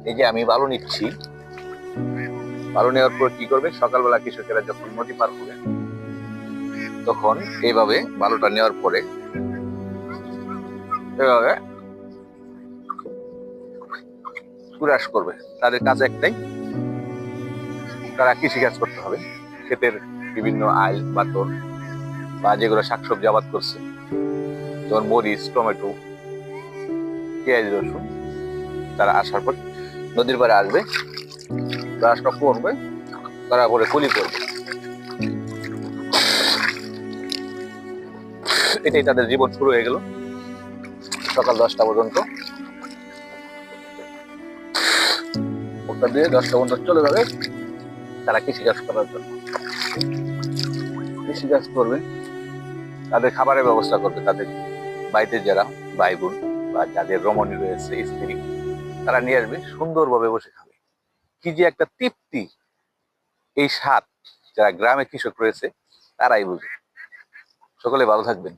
এই যে আমি বালু নিচ্ছি, বালু নেওয়ার পর কি করবে, সকালবেলা কৃষকেরা যখন নদী পার হবে তখন এইভাবে বালুটা নেওয়ার পরে এভাবে কুরাশ করবে। তাদের কাজ একটাই, তারা কৃষিকাজ করতে হবে। ক্ষেতের বিভিন্ন আইল বাতর বা যেগুলো শাকসবজি আবাদ করছে, যেমন মরিচ, টমেটো, পেঁয়াজ, রসুন, তারা আসার পর নদীর পাড়ে আসবে, ব্রাশটা করবে, তারা পরে কুলি করবে। এটাই তাদের জীবন শুরু হয়ে গেল সকাল 10টা পর্যন্ত। ওটা দিয়ে 10টা পর্যন্ত চলে যাবে তারা কৃষিকাজ করার জন্য। কৃষিকাজ করবে, তাদের খাবারের ব্যবস্থা করবে, তাদের বাড়িতে যারা ভাই বোন বা যাদের রমণী রয়েছে, স্ত্রী, তারা নিয়ে আসবে, সুন্দরভাবে বসে খাবে। কি যে একটা তৃপ্তি, এই স্বাদ যারা গ্রামে কৃষক রয়েছে তারাই বুঝে। সকলে ভালো থাকবেন।